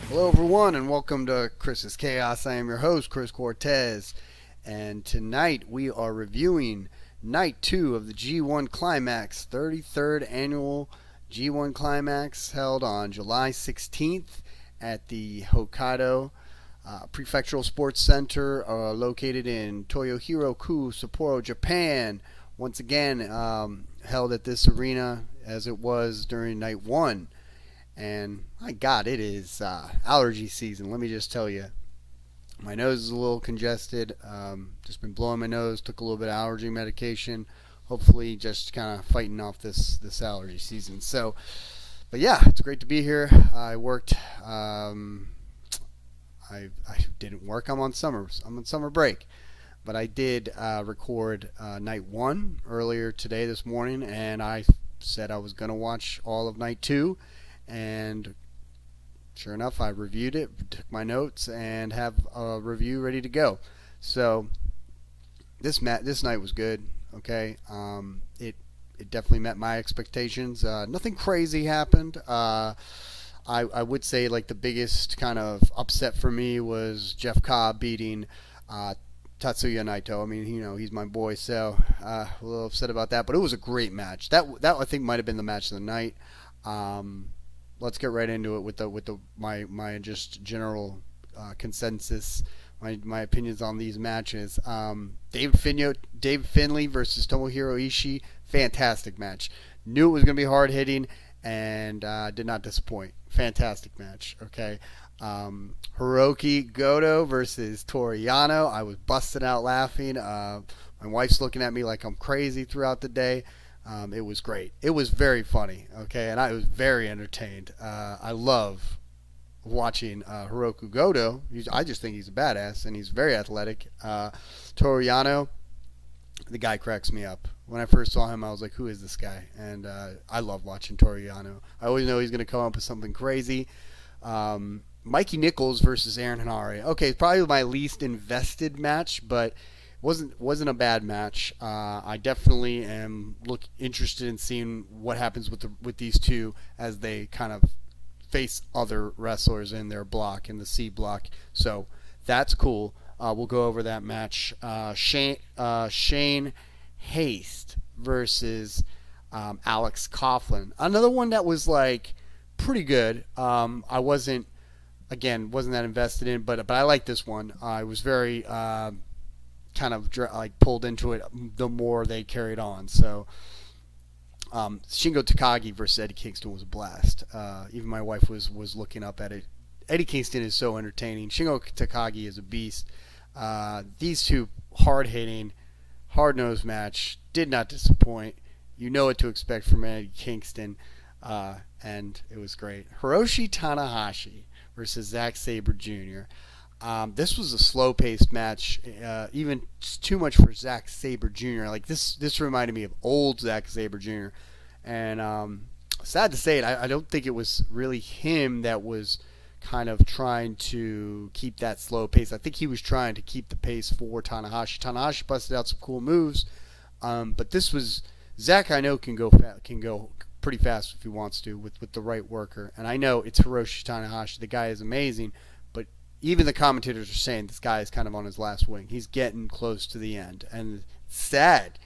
Hello everyone and welcome to Chris's Chaos. I am your host, Chris Cortez, and tonight we are reviewing Night 2 of the G1 Climax, 33rd Annual G1 Climax, held on July 16th at the Hokkaido Prefectural Sports Center, located in Toyohira-ku, Sapporo, Japan. Once again, held at this arena as it was during Night 1. And my God, it is allergy season. Let me just tell you, my nose is a little congested. Just been blowing my nose. Took a little bit of allergy medication. Hopefully, just kind of fighting off this allergy season. So, but yeah, it's great to be here. I worked. I didn't work. I'm on summer break, but I did record Night 1 earlier today, this morning, and I said I was gonna watch all of Night 2. And sure enough, I reviewed it, took my notes, and have a review ready to go. So this night was good. Okay, it definitely met my expectations. Nothing crazy happened. I would say like the biggest kind of upset for me was Jeff Cobb beating Tetsuya Naito. I mean, you know, he's my boy, so a little upset about that. But it was a great match. That I think might have been the match of the night. Let's get right into it with my just general consensus, my opinions on these matches. Dave Finlay versus Tomohiro Ishii, fantastic match. Knew it was going to be hard hitting, and did not disappoint. Fantastic match. Okay. Hirooki Goto versus Toru Yano. I was busting out laughing. My wife's looking at me like I'm crazy throughout the day. It was great. It was very funny, okay, and I was very entertained. I love watching Hirooki Goto. I just think he's a badass, and he's very athletic. Toru Yano, the guy cracks me up. When I first saw him, I was like, who is this guy? And I love watching Toru Yano. I always know he's going to come up with something crazy. Mikey Nicholls versus Henare. Okay, probably my least invested match, but wasn't a bad match. I definitely am interested in seeing what happens with these two as they kind of face other wrestlers in their block, in the C block. So that's cool. We'll go over that match. Shane Haste versus Alex Coughlin. Another one that was like pretty good. I wasn't that invested in, but I like this one. I was very kind of like pulled into it the more they carried on. So Shingo Takagi versus Eddie Kingston was a blast. Even my wife was looking up at it. Eddie Kingston is so entertaining. Shingo Takagi is a beast. These two hard-hitting, hard-nosed match did not disappoint. You know what to expect from Eddie Kingston, and it was great. Hiroshi Tanahashi versus Zack Sabre Jr. This was a slow-paced match, even too much for Zack Sabre Jr. Like this reminded me of old Zack Sabre Jr. And sad to say it, I don't think it was really him that was kind of trying to keep that slow pace. I think he was trying to keep the pace for Tanahashi. Tanahashi busted out some cool moves, but this was Zack. I know can go pretty fast if he wants to with the right worker. And I know it's Hiroshi Tanahashi. The guy is amazing. Even the commentators are saying this guy is kind of on his last wing. He's getting close to the end, and it's sad,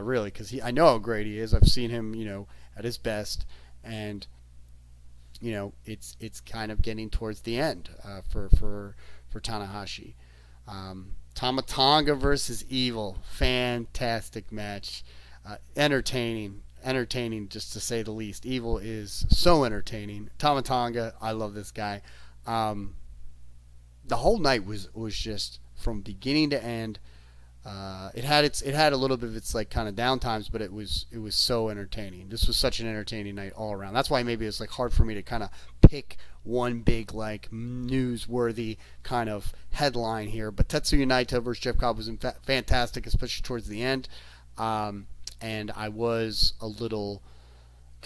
really, because I know how great he is. I've seen him, you know, at his best, and you know, it's kind of getting towards the end for Tanahashi. Tonga versus Evil, fantastic match, entertaining just to say the least. Evil is so entertaining. Tonga, I love this guy. The whole night was just from beginning to end. It had a little bit of its like kind of down times, but it was so entertaining. This was such an entertaining night all around. That's why maybe it's like hard for me to kind of pick one big like newsworthy kind of headline here. But Tetsuya Naito versus Jeff Cobb was fantastic, especially towards the end. And I was a little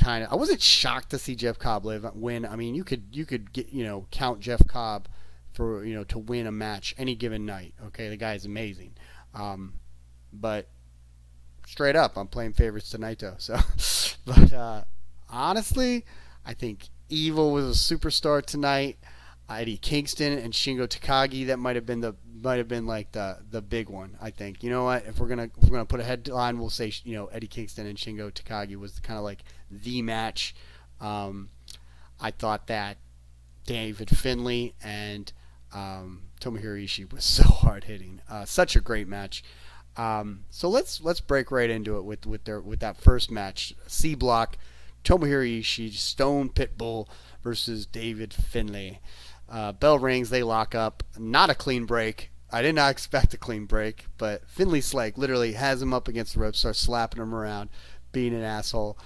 I wasn't shocked to see Jeff Cobb win. I mean, you could get, you know, count Jeff Cobb for, you know, to win a match any given night. Okay, the guy is amazing. But straight up, I'm playing favorites to Naito. So, but honestly, I think Evil was a superstar tonight. Eddie Kingston and Shingo Takagi. That might have been like the big one. I think. You know what? If we're gonna put a headline, we'll say Eddie Kingston and Shingo Takagi was kind of like the match. I thought that David Finlay and Tomohiro Ishii was so hard hitting. Such a great match. So let's break right into it with that first match. C block, Tomohiro Ishii, Stone Pitbull versus David Finlay. Bell rings, they lock up. Not a clean break. I did not expect a clean break, but Finlay Slake literally has him up against the ropes, starts slapping him around, being an asshole.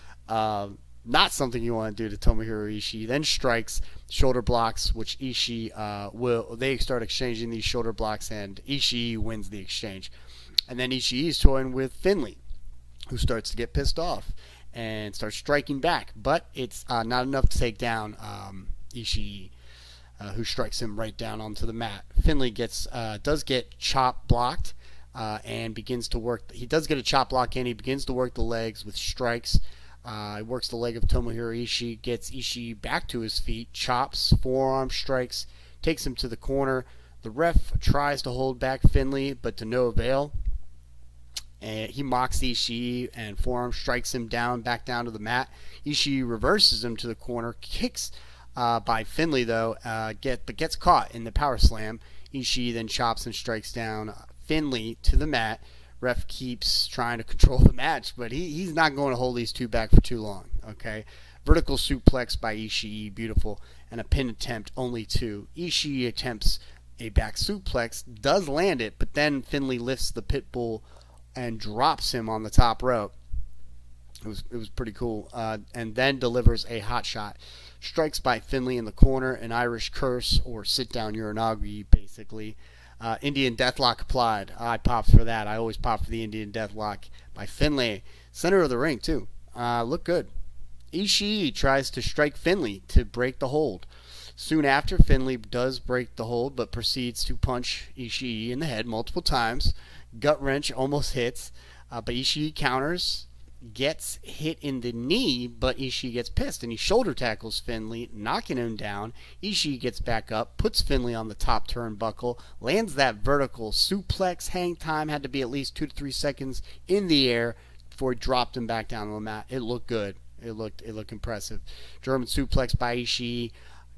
Not something you want to do to Tomohiro Ishii. Then strikes, shoulder blocks, which Ishii they start exchanging these shoulder blocks, and Ishii wins the exchange. And then Ishii is toying with Finlay, who starts to get pissed off and starts striking back. But it's not enough to take down Ishii, who strikes him right down onto the mat. Finlay does get chop blocked and begins to work. He does get a chop block, and he begins to work the legs with strikes. He works the leg of Tomohiro Ishii, gets Ishii back to his feet, chops, forearm strikes, takes him to the corner. The ref tries to hold back Finlay, but to no avail. And he mocks Ishii and forearm strikes him back down to the mat. Ishii reverses him to the corner, kicks by Finlay though, but gets caught in the power slam. Ishii then chops and strikes down Finlay to the mat. Ref keeps trying to control the match, but he's not going to hold these two back for too long. Okay, vertical suplex by Ishii, beautiful, and a pin attempt, only 2. Ishii attempts a back suplex, does land it, but then Finlay lifts the Pitbull and drops him on the top rope. It was pretty cool, and then delivers a hot shot. Strikes by Finlay in the corner, an Irish curse or sit down uranagi, basically. Indian Deathlock applied. I popped for that. I always pop for the Indian Deathlock by Finlay. Center of the ring, too. Look good. Ishii tries to strike Finlay to break the hold. Soon after, Finlay does break the hold, but proceeds to punch Ishii in the head multiple times. Gut wrench almost hits, but Ishii counters, gets hit in the knee, but Ishii gets pissed and he shoulder tackles Finlay, knocking him down. Ishii gets back up, puts Finlay on the top turnbuckle, lands that vertical suplex. Hang time had to be at least 2 to 3 seconds in the air before he dropped him back down on the mat. It looked good. It looked impressive. German suplex by Ishii.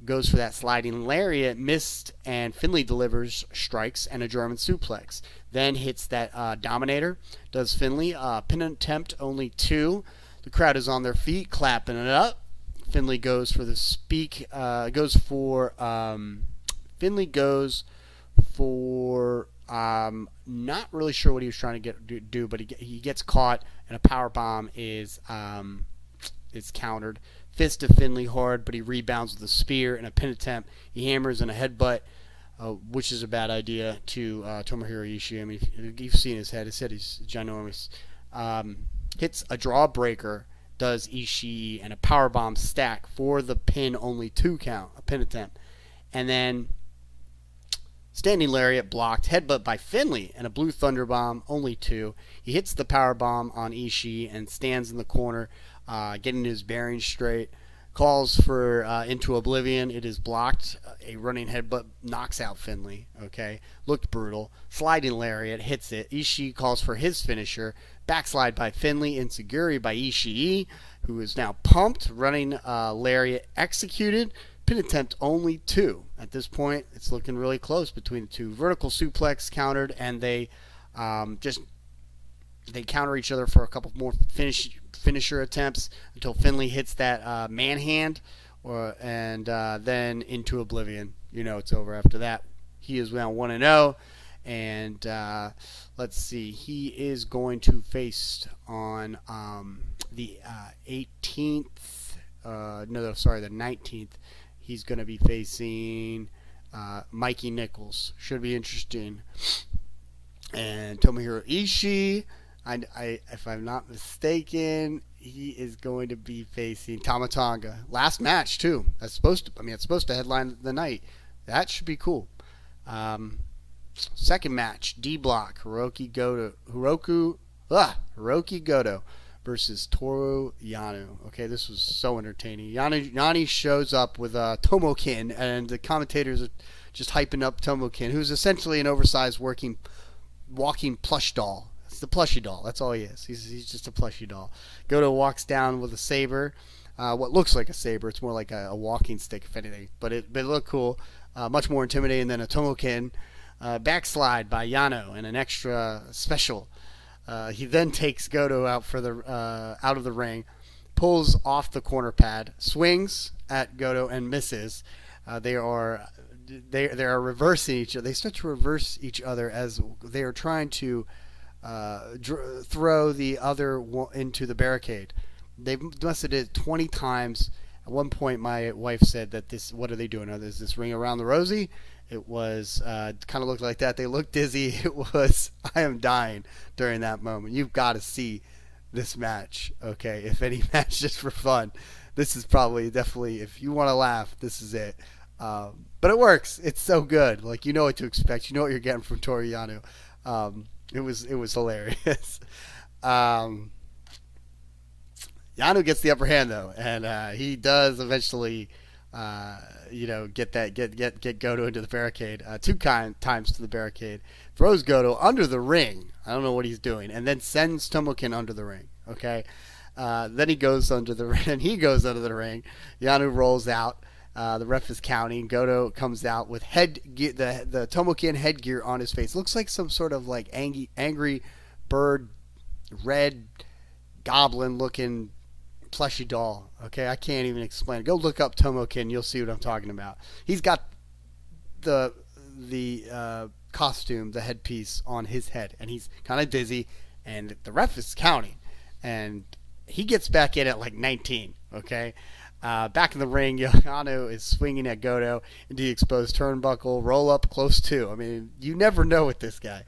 Goes for that sliding lariat, missed, and Finlay delivers strikes and a German suplex. Then hits that Dominator, does Finlay. Pin attempt, only 2. The crowd is on their feet, clapping it up. Finlay goes for the Finlay goes for, not really sure what he was trying to do, but he gets caught, and a power bomb is countered. Fist to Finlay hard, but he rebounds with a spear and a pin attempt. He hammers in a headbutt, which is a bad idea, to Tomohiro Ishii. I mean, you've seen his head. His head is ginormous. Hits a drawbreaker, does Ishii, and a powerbomb stack for the pin, only 2 count, a pin attempt. And then standing lariat blocked, headbutt by Finlay, and a blue thunder bomb, only 2. He hits the powerbomb on Ishii and stands in the corner, getting his bearings straight. Calls for Into Oblivion. It is blocked. A running headbutt knocks out Finlay. Okay, looked brutal. Sliding lariat hits it. Ishii calls for his finisher. Backslide by Finlay. Enziguri by Ishii, who is now pumped. Running lariat executed. Pin attempt, only 2. At this point, it's looking really close between the two. Vertical suplex countered, and they counter each other for a couple more finisher attempts until Finlay hits that man hand, and then Into Oblivion. You know it's over after that. He is now 1-0, and let's see. He is going to face on the 18th. The 19th. He's going to be facing Mikey Nicholls. Should be interesting. And Tomohiro Ishii, if I'm not mistaken, he is going to be facing Tama Tonga. Last match too. It's supposed to headline the night. That should be cool. Second match, D block, Hirooki Goto versus Toru Yano. Okay, this was so entertaining. Yanni shows up with Tomokin, and the commentators are just hyping up Tomokin, who's essentially an oversized walking plush doll. It's the plushie doll. That's all he is. He's just a plushie doll. Goto walks down with a saber, what looks like a saber. It's more like a walking stick, if anything. But it looked cool, much more intimidating than a Tomokin. Backslide by Yano and an extra special. He then takes Goto out out of the ring, pulls off the corner pad, swings at Goto and misses. They are reversing each other. They start to reverse each other as they are trying to throw the other into the barricade. They must have did it 20 times. At one point, my wife said that what are they doing? Is this ring around the rosy? It was kind of looked like that. They looked dizzy. It was, I am dying during that moment. You've got to see this match, okay? If any match just for fun, this is definitely, if you want to laugh, this is it. But it works. It's so good. Like, you know what to expect. You know what you're getting from Toru Yano. It was hilarious. Yano gets the upper hand though, and he does eventually, get Goto into the barricade. Two times to the barricade, throws Goto under the ring. I don't know what he's doing, and then sends Tomokin under the ring. Okay, then he goes under the ring. And he goes under the ring. Yano rolls out. The ref is counting. Goto comes out with the Tomokin headgear on his face. Looks like some sort of like angry bird, red goblin looking plushy doll. Okay, I can't even explain it. Go look up Tomokin. You'll see what I'm talking about. He's got the costume, the headpiece on his head, and he's kind of dizzy. And the ref is counting, and he gets back in at like 19. Okay. Back in the ring, Yano is swinging at Goto into the exposed turnbuckle, roll up close to. I mean, you never know with this guy.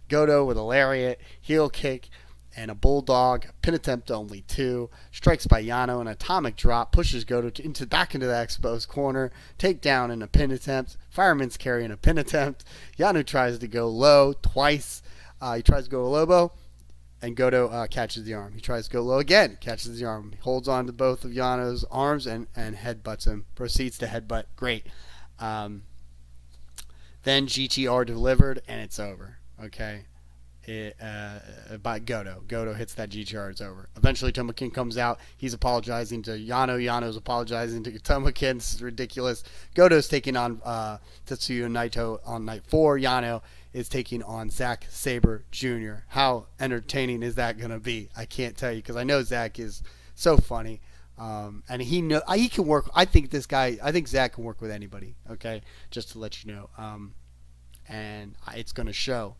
Goto with a lariat, heel kick, and a bulldog. Pin attempt only 2. Strikes by Yano, an atomic drop, pushes Goto back into the exposed corner. Takedown and a pin attempt. Fireman's carry and a pin attempt. Yano tries to go low twice. He tries to go Lobo. And Goto catches the arm. He tries to go low again, catches the arm. He holds on to both of Yano's arms and headbutts him. Proceeds to headbutt. Great. Then GTR delivered, and it's over. Okay. By Goto. Goto hits that GTR, it's over. Eventually, Tomokin comes out. He's apologizing to Yano. Yano's apologizing to Tomokin. This is ridiculous. Goto's taking on Tetsuya Naito on night 4. Yano is taking on Zack Sabre Jr. How entertaining is that going to be? I can't tell you, because I know Zack is so funny. And he can work. I think Zack can work with anybody. Okay, just to let you know. And it's going to show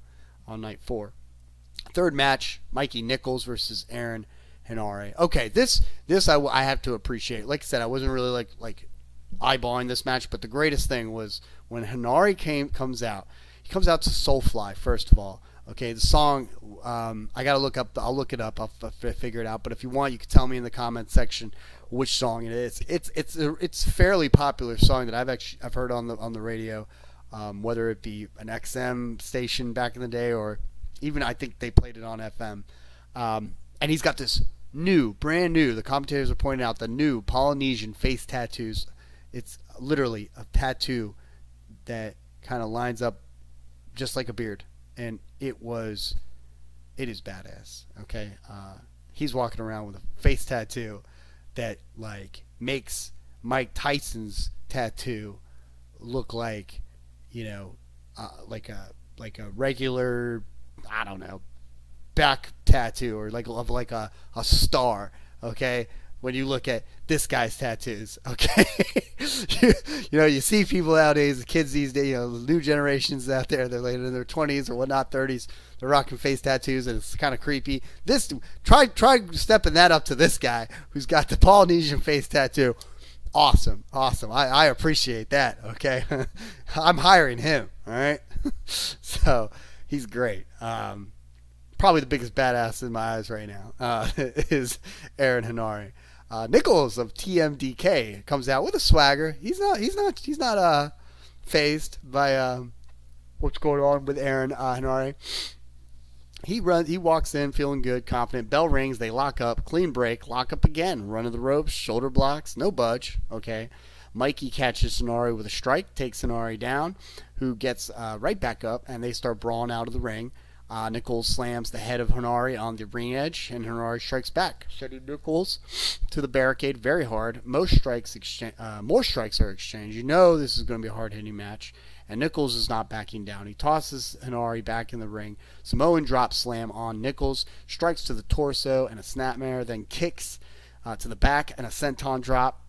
on night 4. Third match: Mikey Nicholls versus Aaron Henare. Okay, this I have to appreciate. Like I said, I wasn't really like eyeballing this match, but the greatest thing was when Henare comes out. He comes out to Soulfly first of all. Okay, the song, I gotta look up. I'll look it up. I'll figure it out. But if you want, you can tell me in the comment section which song it is. It's a fairly popular song that I've heard on the radio, whether it be an XM station back in the day or even I think they played it on FM. And he's got this brand new. The commentators are pointing out the new Polynesian face tattoos. It's literally a tattoo that kind of lines up just like a beard. And it is badass. Okay, he's walking around with a face tattoo that like makes Mike Tyson's tattoo look like, like a regular, I don't know, back tattoo or like a star. Okay, when you look at this guy's tattoos. Okay, you see people nowadays, the kids these days, the new generations out there, they're like in their 20s or whatnot, 30s, they're rocking face tattoos, and it's kind of creepy. Try stepping that up to this guy who's got the Polynesian face tattoo. Awesome. I appreciate that. Okay, I'm hiring him. All right, so he's great. Probably the biggest badass in my eyes right now is Aaron Henare. Nicholls of TMDK comes out with a swagger. He's not phased by what's going on with Aaron Henare. He walks in feeling good, confident. Bell rings, they lock up, clean break, lock up again, run of the ropes, shoulder blocks, no budge. Okay. Mikey catches Henare with a strike, takes Henare down, who gets right back up, and they start brawling out of the ring. Nicholls slams the head of Henare on the ring edge, and Henare strikes back, sending Nicholls to the barricade very hard. More strikes are exchanged. You know this is going to be a hard-hitting match, and Nicholls is not backing down. He tosses Henare back in the ring. Samoan drop slam on Nicholls, strikes to the torso and a snapmare, then kicks to the back and a senton drop.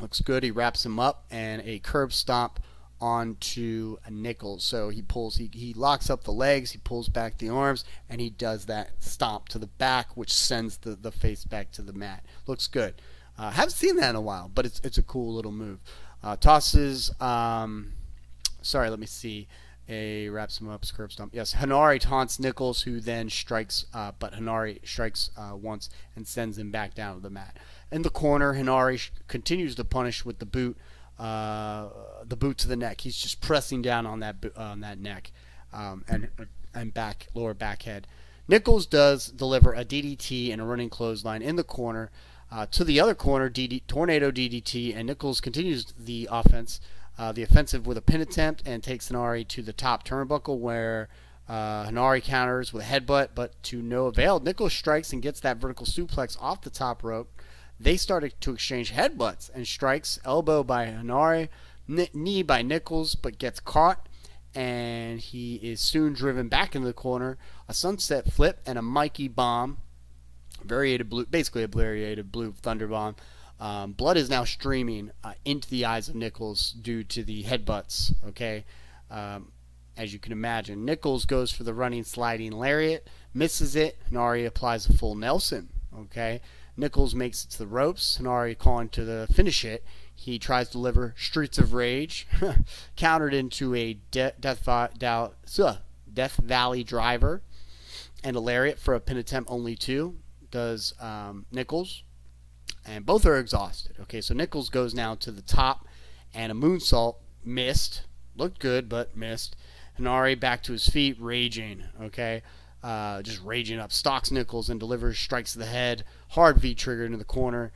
Looks good. He wraps him up and a curb stomp onto Nicholls. So he locks up the legs, he pulls back the arms, and he does that stomp to the back, which sends the face back to the mat. Looks good. Haven't seen that in a while, but it's a cool little move. Tosses. Sorry, let me see. Wraps him up, curb stomp. Yes, Henare taunts Nicholls, who then strikes, but Henare strikes once and sends him back down to the mat. In the corner, Henare continues to punish with the boot to the neck. He's just pressing down on that neck, and lower back head. Nicholls does deliver a DDT and a running clothesline in the corner. To the other corner, tornado DDT, and Nicholls continues the offensive with a pin attempt and takes Henare to the top turnbuckle, where Henare counters with a headbutt, but to no avail. Nicholls strikes and gets that vertical suplex off the top rope. They started to exchange headbutts and strikes. Elbow by Henare, knee by Nicholls, but gets caught, and he is soon driven back into the corner. A sunset flip and a Mikey bomb, basically a variated blue thunder bomb. Blood is now streaming into the eyes of Nicholls due to the headbutts. Okay, as you can imagine, Nicholls goes for the running sliding lariat, misses it. Henare applies a full Nelson. Okay. Nicholls makes it to the ropes. Henare calling to finish it. He tries to deliver Streets of Rage, countered into a Death Valley driver, and a lariat for a pin attempt only two. Does Nicholls, and both are exhausted. Okay, so Nicholls goes now to the top, and a moonsault missed. Looked good, but missed. Henare back to his feet, raging. Okay. Just raging up, stalks Nicholls and delivers strikes to the head, hard V trigger into the corner.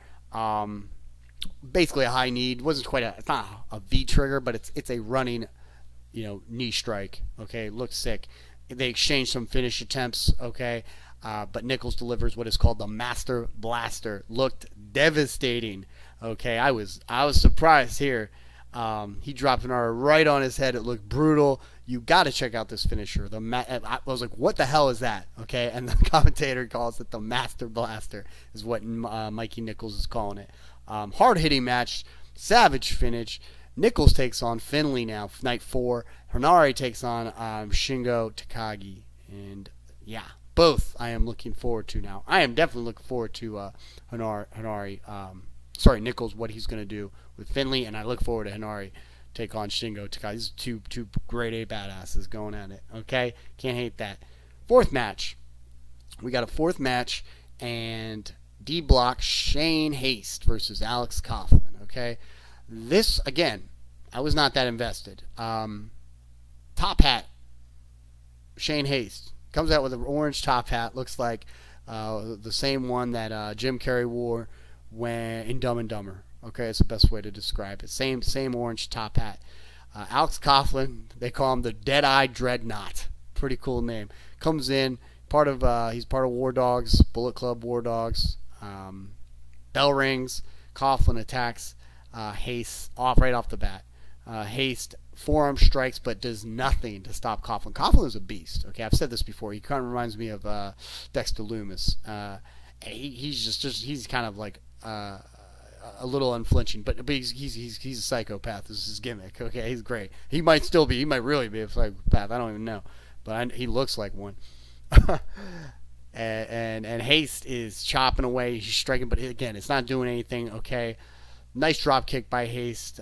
Basically a high knee. It's not a V trigger, but it's a running, knee strike. Okay, looks sick. They exchange some finish attempts. Okay, but Nicholls delivers what is called the Master Blaster. Looked devastating. Okay, I was surprised here. He dropped an R right on his head. It looked brutal. You got to check out this finisher. I was like, what the hell is that? Okay, and the commentator calls it the Master Blaster, is what Mikey Nicholls is calling it. Hard-hitting match, savage finish. Nicholls takes on Finlay now, night 4. Henare takes on Shingo Takagi. And, yeah, both I am looking forward to now. I am definitely looking forward to Nicholls, what he's going to do with Finlay, and I look forward to Henare take on Shingo Takagi. These are two grade A badasses going at it. Okay, can't hate that. Fourth match, we got a fourth match, and D Block Shane Haste versus Alex Coughlin. Okay, this again, I was not that invested. Top hat, Shane Haste comes out with an orange top hat. Looks like the same one that Jim Carrey wore when in Dumb and Dumber. Okay, it's the best way to describe it. Same orange top hat. Alex Coughlin, they call him the Dead-Eye Dreadnought. Pretty cool name. Comes in, he's part of War Dogs, Bullet Club War Dogs. Bell rings. Coughlin attacks Haste right off the bat. Haste forearm strikes, but does nothing to stop Coughlin. Coughlin is a beast. Okay, I've said this before. He kind of reminds me of Dexter Loomis. He's kind of like a little unflinching, but he's a psychopath. This is his gimmick. Okay, he's great. He might really be a psychopath. I don't even know, but he looks like one. and Haste is chopping away. He's striking, but again, it's not doing anything. Okay, nice drop kick by Haste.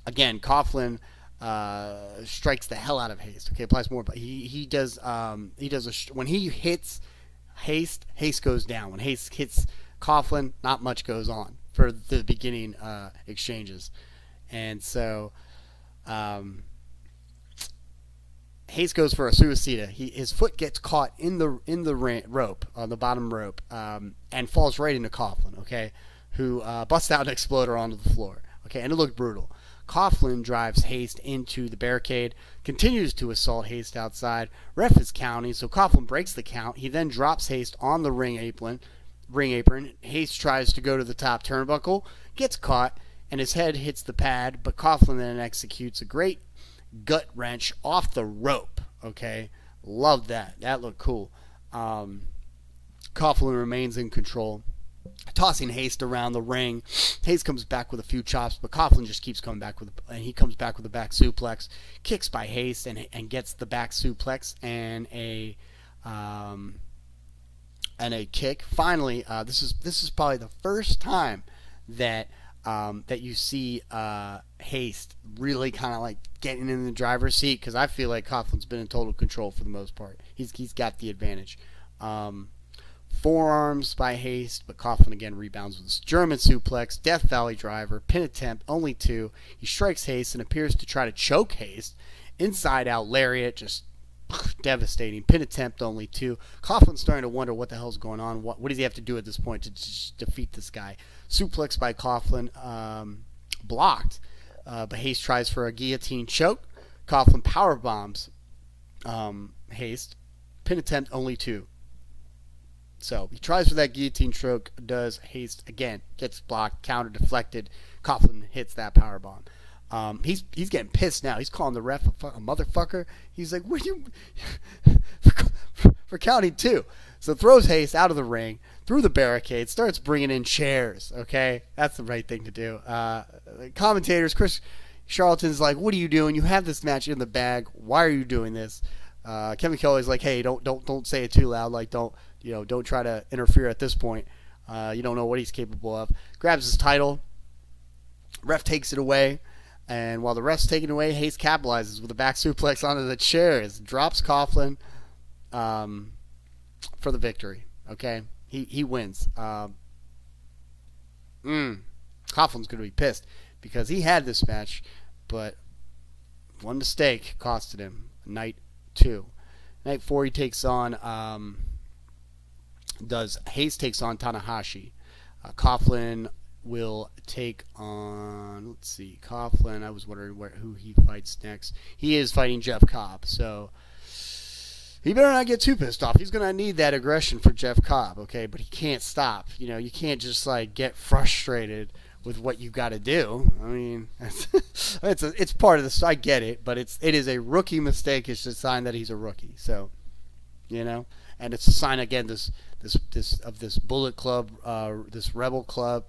Again, Coughlin strikes the hell out of Haste. Okay, applies more, but he does when he hits Haste goes down. When Haste hits Coughlin, not much goes on for the beginning Haste goes for a suicida. His foot gets caught in the rope, on the bottom rope, and falls right into Coughlin, okay, who busts out an exploder onto the floor, okay, and it looked brutal. Coughlin drives Haste into the barricade, continues to assault Haste outside. Ref is counting, so Coughlin breaks the count. He then drops Haste on the ring apron. Haste tries to go to the top turnbuckle, gets caught, and his head hits the pad, but Coughlin then executes a great gut wrench off the rope. Okay, love that. That looked cool. Coughlin remains in control, tossing Haste around the ring. Haste comes back with a few chops, but Coughlin just keeps coming back and he comes back with a back suplex, kicks by Haste, and gets the back suplex and a kick. Finally, this is probably the first time that you see Haste really kind of like getting in the driver's seat, because I feel like Coughlin's been in total control for the most part. He's got the advantage. Forearms by Haste, but Coughlin again rebounds with his German suplex, Death Valley driver, pin attempt, only 2. He strikes Haste and appears to try to choke Haste. Inside out lariat, just devastating. Pin attempt, only 2. Coughlin's starting to wonder what the hell's going on. What does he have to do at this point to just defeat this guy? Suplex by Coughlin, blocked, but Haste tries for a guillotine choke. Coughlin power bombs Haste. Pin attempt, only 2. So he tries for that guillotine choke, does. Haste again gets blocked, counter deflected. Coughlin hits that power bomb. He's getting pissed now. He's calling the ref a motherfucker. He's like, "What you for counting 2?" So throws Haste out of the ring, through the barricade, starts bringing in chairs. Okay, that's the right thing to do. Commentators, Chris Charlton's like, "What are you doing? You have this match in the bag. Why are you doing this?" Kevin Kelly's like, "Hey, don't say it too loud. Like, don't try to interfere at this point. You don't know what he's capable of." Grabs his title. Ref takes it away. And while the ref's taking it away, Haste capitalizes with a back suplex onto the chairs. Drops Coughlin for the victory. Okay? He wins. Coughlin's going to be pissed because he had this match, but one mistake costed him. Night 2. Night 4, he takes on... Haste takes on Tanahashi. Coughlin will take on, let's see, Coughlin. I was wondering who he fights next. He is fighting Jeff Cobb, so he better not get too pissed off. He's going to need that aggression for Jeff Cobb, okay? But he can't stop. You can't just like get frustrated with what you got to do. I mean, it's part of this. I get it, but it is a rookie mistake. It's a sign that he's a rookie. So, and it's a sign again this Bullet Club, this Rebel Club.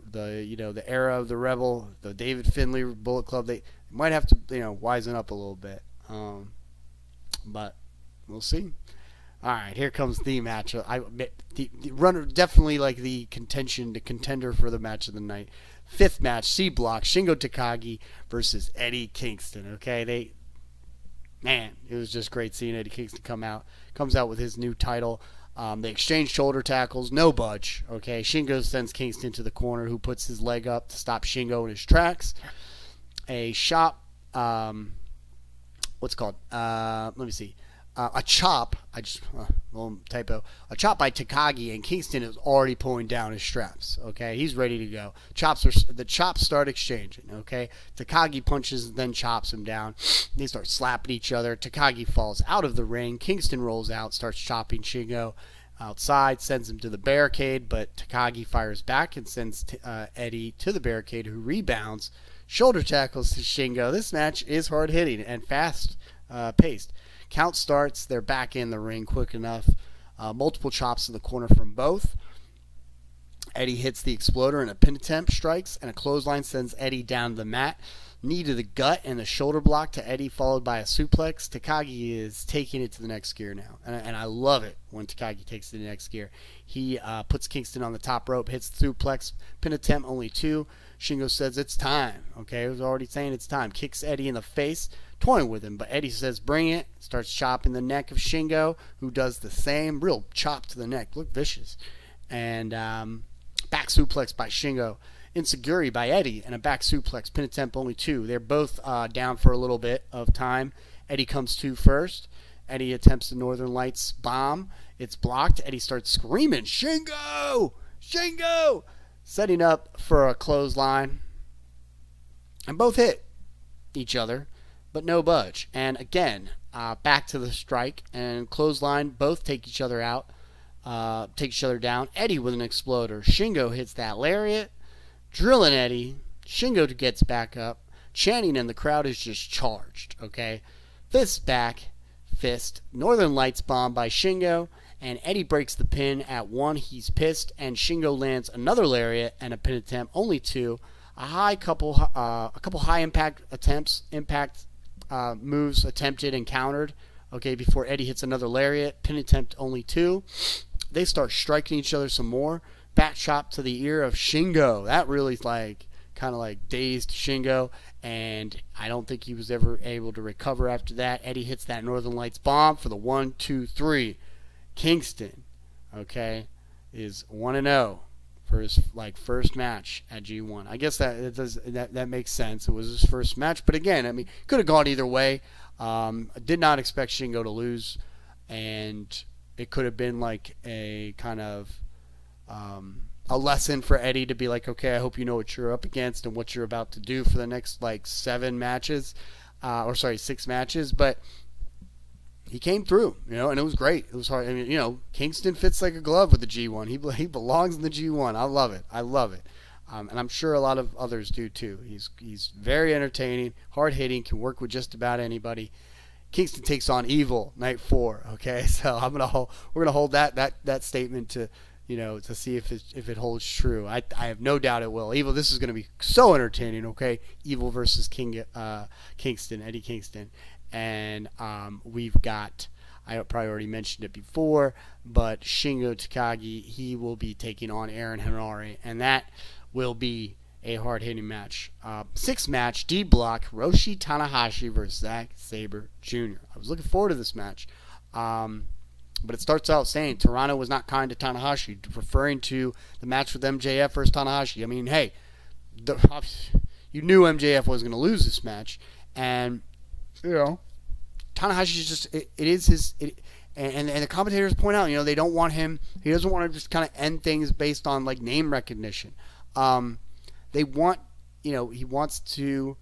The era of the Rebel, the David Finlay Bullet Club, they might have to wisen up a little bit, but we'll see. All right, here comes the match. The runner, definitely like the contender for the match of the night. 5th match, C block, Shingo Takagi versus Eddie Kingston. Okay, it was just great seeing Eddie Kingston comes out with his new title. They exchange shoulder tackles, no budge. Okay, Shingo sends Kingston to the corner, who puts his leg up to stop Shingo in his tracks. A chop, what's it called? Let me see. A chop. Little typo. A chop by Takagi, and Kingston is already pulling down his straps. Okay, he's ready to go. The chops start exchanging. Okay, Takagi punches, then chops him down. They start slapping each other. Takagi falls out of the ring. Kingston rolls out, starts chopping Shingo outside, sends him to the barricade, but Takagi fires back and sends Eddie to the barricade, who rebounds, shoulder tackles to Shingo. This match is hard hitting and fast paced. Count starts. They're back in the ring quick enough. Multiple chops in the corner from both. Eddie hits the exploder, and a pin attempt strikes, and a clothesline sends Eddie down to the mat. Knee to the gut and a shoulder block to Eddie, followed by a suplex. Takagi is taking it to the next gear now, and I love it when Takagi takes it to the next gear. He puts Kingston on the top rope, hits the suplex, pin attempt, only 2. Shingo says it's time. Okay, he was already saying it's time. Kicks Eddie in the face, toying with him, but Eddie says bring it. Starts chopping the neck of Shingo, who does the same. Real chop to the neck. Look vicious. And back suplex by Shingo. Insecurity by Eddie, and a back suplex. Pin attempt, only 2. They're both down for a little bit of time, Eddie comes to first. Eddie attempts the Northern Lights bomb. It's blocked. Eddie starts screaming, Shingo! Shingo! Setting up for a clothesline. And both hit each other, but no budge. And again, back to the strike and clothesline. Both take each other out, take each other down. Eddie with an exploder. Shingo hits that lariat, drilling Eddie. Shingo gets back up. Chanting and the crowd is just charged. Okay, fist back, fist. Northern Lights bomb by Shingo, and Eddie breaks the pin at 1. He's pissed, and Shingo lands another lariat and a pin attempt. Only 2. A couple high impact moves attempted and countered. Okay, before Eddie hits another lariat. Pin attempt only 2. They start striking each other some more. Back chop to the ear of Shingo. That really kind of dazed Shingo, and I don't think he was ever able to recover after that. Eddie hits that Northern Lights bomb for the 1, 2, 3. Kingston, okay, is 1-0 for his first match at G1. I guess that makes sense. It was his first match, but again, I mean, could have gone either way. I did not expect Shingo to lose, and it could have been like a kind of a lesson for Eddie to be like, okay, I hope you know what you're up against and what you're about to do for the next 6 matches. But he came through, and it was great. It was hard. I mean, Kingston fits like a glove with the G1. He belongs in the G1. I love it. And I'm sure a lot of others do too. He's very entertaining, hard hitting, can work with just about anybody. Kingston takes on Evil night 4. Okay, so we're gonna hold that statement to see if it holds true. I have no doubt it will. Evil, this is going to be so entertaining, okay? Evil versus Kingston, Eddie Kingston. And we've got, I probably already mentioned it before, but Shingo Takagi, he will be taking on Aaron Henare, and that will be a hard-hitting match. 6th match, D block, Hiroshi Tanahashi versus Zack Sabre Jr. I was looking forward to this match. But it starts out saying Toronto was not kind to Tanahashi, referring to the match with MJF versus Tanahashi. I mean, hey, you knew MJF was going to lose this match, and Tanahashi's just and the commentators point out, they don't want him. He doesn't want to just kind of end things based on name recognition. They want, he wants to.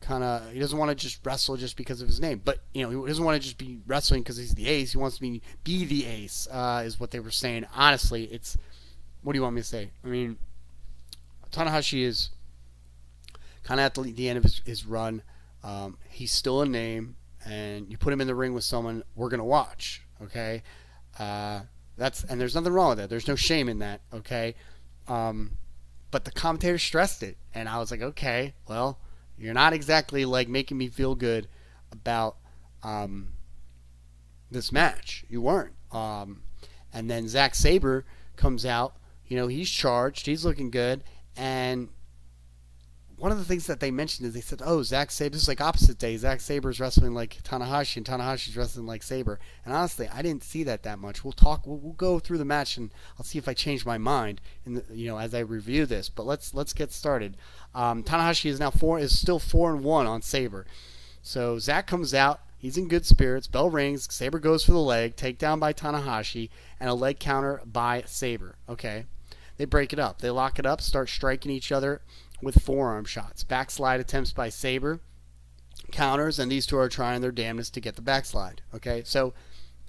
He doesn't want to just wrestle just because of his name, but he doesn't want to just be wrestling because he's the ace. He wants to be the ace, is what they were saying. Honestly, it's, what do you want me to say? I mean, Tanahashi is kind of at the end of his run. He's still a name, and you put him in the ring with someone we're gonna watch. Okay, and there's nothing wrong with that. There's no shame in that. Okay, but the commentator stressed it, and I was like, okay, well. You're not exactly making me feel good about this match. You weren't. And then Zack Sabre comes out. He's charged. He's looking good. And one of the things that they mentioned is they said, oh, Zack Sabre, this is opposite day. Zack Sabre's wrestling like Tanahashi, and Tanahashi's wrestling like Sabre. And honestly, I didn't see that much. We'll go through the match, and I'll see if I change my mind as I review this. But let's get started. Tanahashi is still 4-1 on Sabre. So Zack comes out. He's in good spirits. Bell rings. Sabre goes for the leg. Takedown by Tanahashi, and a leg counter by Sabre. Okay. They break it up. They lock it up, start striking each other with forearm shots. Backslide attempts by Sabre, counters, and these two are trying their damnedest to get the backslide. Okay, so,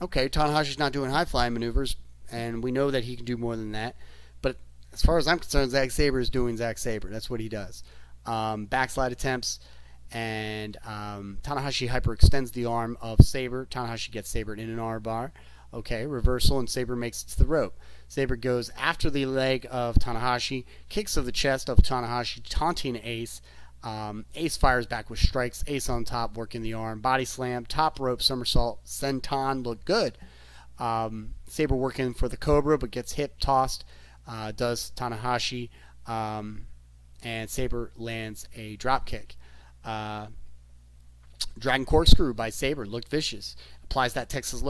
Tanahashi's not doing high-flying maneuvers, and we know that he can do more than that. But as far as I'm concerned, Zack Sabre is doing Zack Sabre. That's what he does. Backslide attempts, and Tanahashi hyperextends the arm of Sabre. Tanahashi gets Sabre in an armbar. Okay, reversal, and Sabre makes it to the rope. Sabre goes after the leg of Tanahashi, kicks of the chest of Tanahashi, taunting Ace. Ace fires back with strikes. Ace on top, working the arm. Body slam, top rope, somersault. Senton looked good. Sabre working for the Cobra, but gets hip tossed. Does Tanahashi. And Sabre lands a drop kick. Dragon corkscrew by Sabre. Looked vicious. Applies that Texas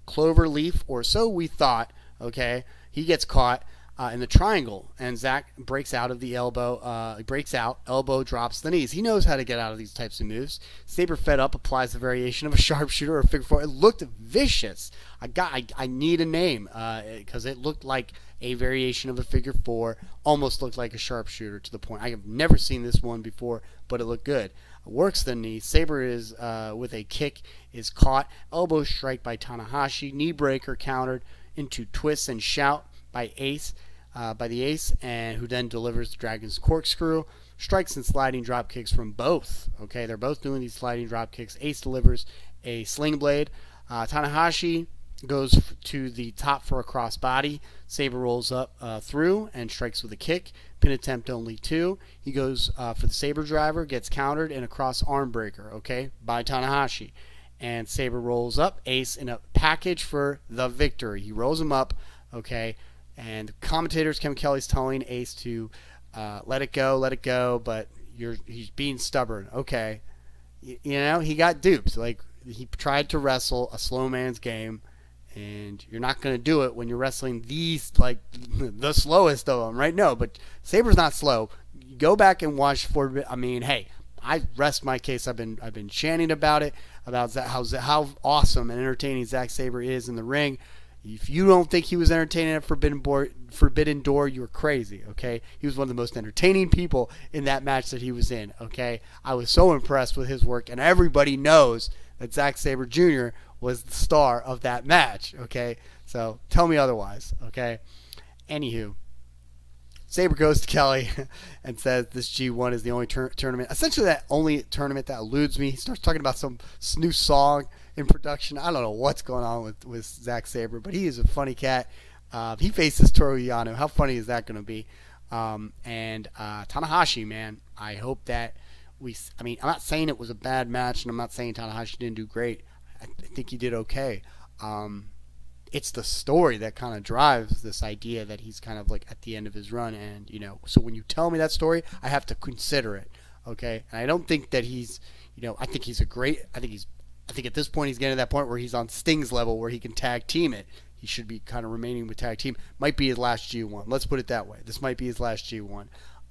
clover leaf, or so we thought. Okay, he gets caught. in the triangle, and Zack breaks out of the elbow. He breaks out, elbow drops the knees. He knows how to get out of these types of moves. Sabre, fed up, applies the variation of a sharpshooter or a figure four. It looked vicious. I need a name because it looked like a variation of a figure four, almost looked like a sharpshooter to the point. I have never seen this one before, but it looked good. Works the knee. Sabre is with a kick, is caught. Elbow strike by Tanahashi. Knee breaker countered into twist and shout by the ace, and who then delivers the Dragon's corkscrew. Strikes and sliding drop kicks from both. Okay, they're both doing these sliding drop kicks. Ace delivers a sling blade. Tanahashi goes to the top for a crossbody. Sabre rolls up through and strikes with a kick. Pin attempt only 2. He goes for the Sabre driver, gets countered in a cross arm breaker, okay, by Tanahashi. And Sabre rolls up, ace in a package for the victory. He rolls him up, okay, and the commentators, Kevin Kelly's telling Ace to let it go, but he's being stubborn. Okay, you know, he got duped. Like, he tried to wrestle a slow man's game, and you're not going to do it when you're wrestling these, like, the slowest of them, right? No, but Sabre's not slow. Go back and watch I mean, hey, I rest my case. I've been chanting about it, about how awesome and entertaining Zack Sabre is in the ring. If you don't think he was entertaining at Forbidden Door, you're crazy, okay? He was one of the most entertaining people in that match that he was in, okay? I was so impressed with his work, and everybody knows that Zack Sabre Jr. was the star of that match, okay? So tell me otherwise, okay? Anywho, Sabre goes to Kelly and says this G1 is the only tournament, essentially that only tournament that eludes me. He starts talking about some new song in production. I don't know what's going on with Zack Sabre, but he is a funny cat. He faces Toru Yano. How funny is that going to be? And Tanahashi, man, I hope that I mean, I'm not saying it was a bad match, and I'm not saying Tanahashi didn't do great. I think he did okay. It's the story that kind of drives this idea that he's kind of like at the end of his run, and you know, so when you tell me that story, I have to consider it, okay? And I don't think that he's, you know, I think at this point he's getting to that point where he's on Sting's level where he can tag team it. He should be kind of remaining with tag team. Might be his last G1. Let's put it that way. This might be his last G1.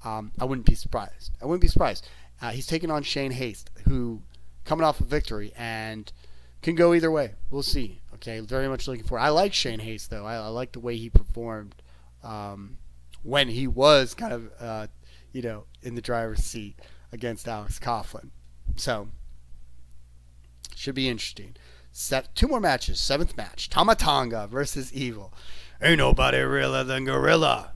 I wouldn't be surprised. He's taking on Shane Haste, who coming off a victory and can go either way. We'll see. Okay, very much looking forward. I like Shane Haste, though. I like the way he performed when he was kind of, you know, in the driver's seat against Alex Coughlin. So, should be interesting. 2 more matches. 7th match. Tonga versus Evil. Ain't nobody realer than Gorilla.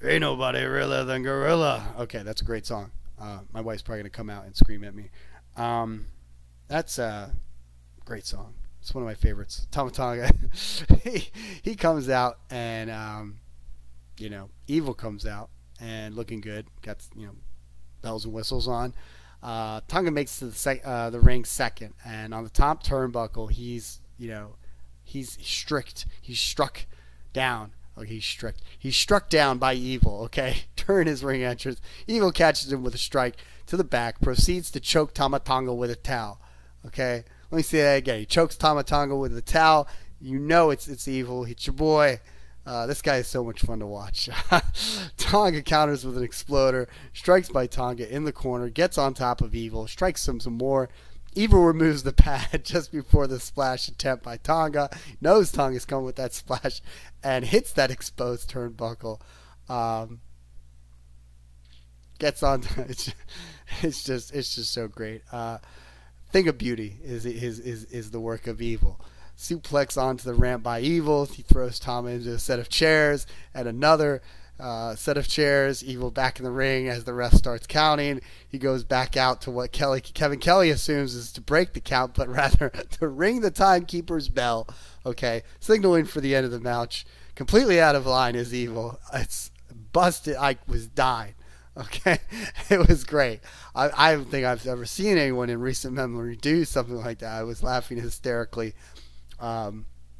Ain't nobody realer than Gorilla. Okay, that's a great song. My wife's probably going to come out and scream at me. That's a great song. It's one of my favorites. Tonga. he comes out and, you know, Evil comes out and looking good. Got, you know, bells and whistles on. Tonga makes to the ring second, and on the top turnbuckle, he's strict. He's struck down. Okay, he's struck down by Evil. Okay, during his ring entrance, Evil catches him with a strike to the back, proceeds to choke Tonga with a towel. Okay, let me say that again. He chokes Tonga with a towel. You know it's Evil. It's your boy. This guy is so much fun to watch. Tonga counters with an exploder, strikes by Tonga in the corner, gets on top of Evil, strikes him some more. Evil removes the pad just before the splash attempt by Tonga. Knows Tonga's coming with that splash and hits that exposed turnbuckle. Gets on. It's just so great. Thing of beauty is the work of Evil. Suplex onto the ramp by Evil. He throws Tama into a set of chairs and another set of chairs. Evil back in the ring as the ref starts counting. He goes back out to what Kevin Kelly assumes is to break the count, but rather to ring the timekeeper's bell. Okay, signaling for the end of the match. Completely out of line is Evil. It's busted. I was dying. Okay, it was great. I don't think I've ever seen anyone in recent memory do something like that. I was laughing hysterically. I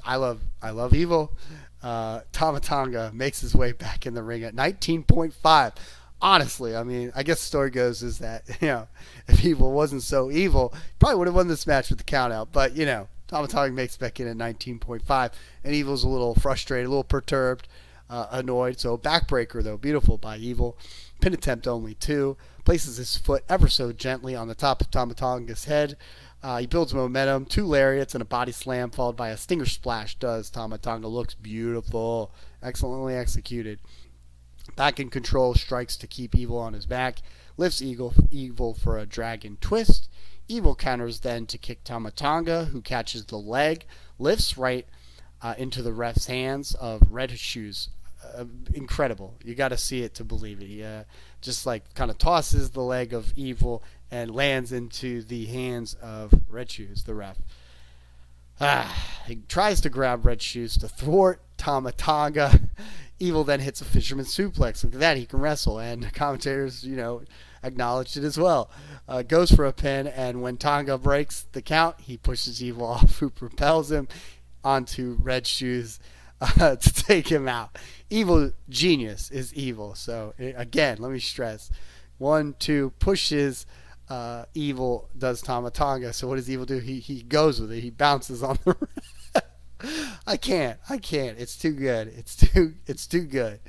love Evil. Tonga makes his way back in the ring at 19.5. Honestly, I mean, I guess the story goes is that, you know, if Evil wasn't so evil, he probably would have won this match with the count out. But, you know, Tonga makes back in at 19.5, and Evil's a little frustrated, a little perturbed. annoyed. So backbreaker, though, beautiful by Evil. Pin attempt only 2. Places his foot ever so gently on the top of Tama Tonga's head. He builds momentum. 2 lariats and a body slam followed by a stinger splash. Does Tama Tonga. Looks beautiful. Excellently executed. Back in control. Strikes to keep Evil on his back. Lifts Evil for a dragon twist. Evil counters then to kick Tama Tonga, who catches the leg. Lifts right into the ref's hands of Red Shoes. Incredible. You got to see it to believe it. He just like kind of tosses the leg of Evil and lands into the hands of Red Shoes, the ref. He tries to grab Red Shoes to thwart Tama Tonga. Evil then hits a fisherman suplex. Look at that. He can wrestle. And the commentators, acknowledged it as well. Goes for a pin, and when Tonga breaks the count, he pushes Evil off, who propels him onto Red Shoes to take him out. Evil genius is Evil. So again, let me stress: 1, 2 pushes. Evil does Tama Tonga. So what does Evil do? He goes with it. He bounces on the. I can't. It's too good. It's too good.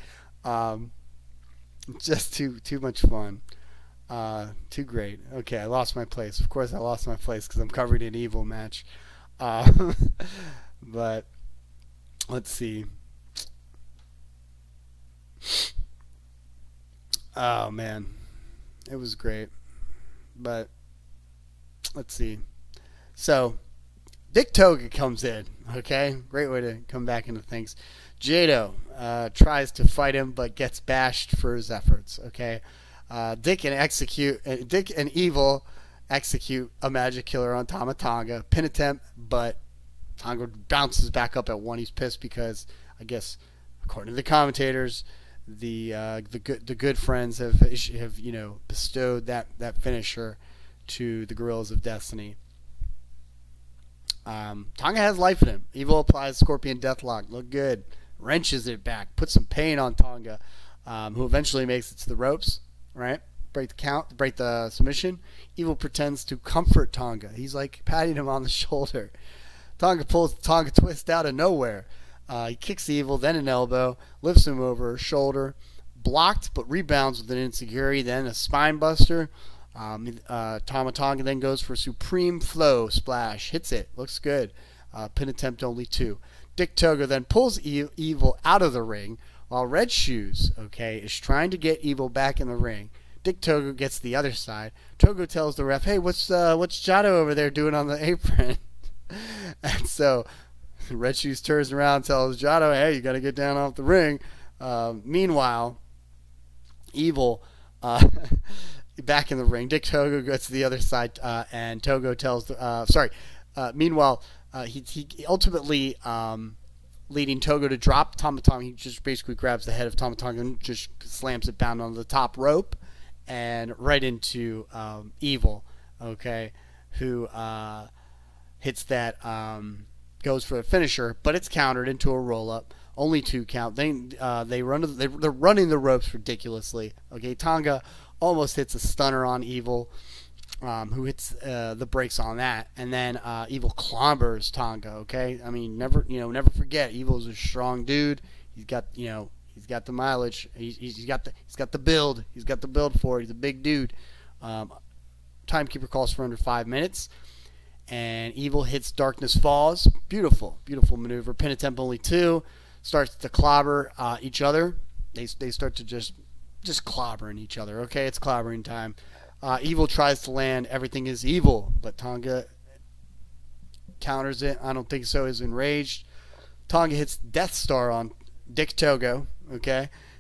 Just too much fun. Too great. Okay, I lost my place. Of course, I lost my place because I'm covering an Evil match. But let's see. Oh man, it was great. But let's see. So Dick Toga comes in. Okay, great way to come back into things. Jado tries to fight him, but gets bashed for his efforts. Okay, Dick and Evil execute a magic killer on Tama Tonga. Pin attempt, but Tonga bounces back up at 1. He's pissed because, I guess, according to the commentators, the good friends have bestowed that finisher to the Gorillas of Destiny. Tonga has life in him. Evil applies Scorpion Deathlock. Look good. Wrenches it back. Puts some pain on Tonga, who eventually makes it to the ropes. Right? Break the count. Break the submission. Evil pretends to comfort Tonga. He's like patting him on the shoulder. Tonga pulls the Tonga twist out of nowhere. He kicks Evil, then an elbow, lifts him over his shoulder, blocked but rebounds with an insecurity, then a spine buster. Tama Tonga then goes for Supreme Flow Splash, hits it, looks good. Pin attempt only 2. Dick Togo then pulls Evil out of the ring while Red Shoes, is trying to get Evil back in the ring. Dick Togo gets the other side. Togo tells the ref, "Hey, what's Jado over there doing on the apron?" And so Red Shoes turns around and tells Jado, "Hey, you got to get down off the ring." Meanwhile, Evil back in the ring. Dick Togo goes to the other side, and Togo tells meanwhile, he ultimately leading Togo to drop Tama Tonga. He just basically grabs the head of Tama Tonga and just slams it down on the top rope and right into Evil, who hits that, goes for a finisher, but it's countered into a roll-up. Only 2 count. They're running the ropes ridiculously. Tonga almost hits a stunner on Evil, who hits the brakes on that, and then Evil clobbers Tonga. I mean, never forget, Evil's a strong dude. He's got the mileage. He's got the build. He's got the build for it. He's a big dude. Timekeeper calls for under 5 minutes. And Evil hits Darkness Falls. Beautiful maneuver. Pin attempt only 2. Starts to clobber each other. They start to just clobbering each other. It's clobbering time. Evil tries to land Everything is Evil, but Tonga counters it. I don't think so. Is enraged. Tonga hits Death Star on Dick Togo.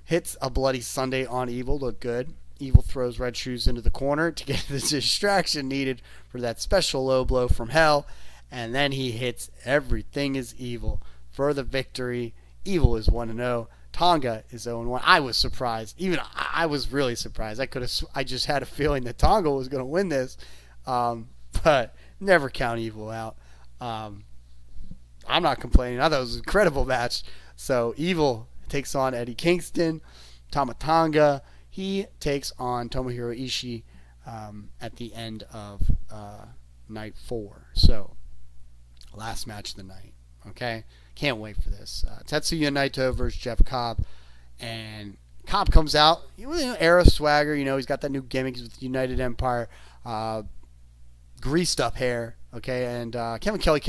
Hits a Bloody Sunday on Evil. Look good. Evil throws Red Shoes into the corner to get the distraction needed for that special low blow from hell. And then he hits Everything is Evil for the victory. Evil is 1-0. Tonga is 0-1. I was surprised. Even I was really surprised. I just had a feeling that Tonga was going to win this. But never count Evil out. I'm not complaining. I thought it was an incredible match. So Evil takes on Eddie Kingston. Tama Tonga, he takes on Tomohiro Ishii at the end of night 4. So, last match of the night. Okay, can't wait for this. Tetsuya Naito versus Jeff Cobb, and Cobb comes out, era swagger. He's got that new gimmick. He's with the United Empire, greased up hair. Okay, and Kevin Kelly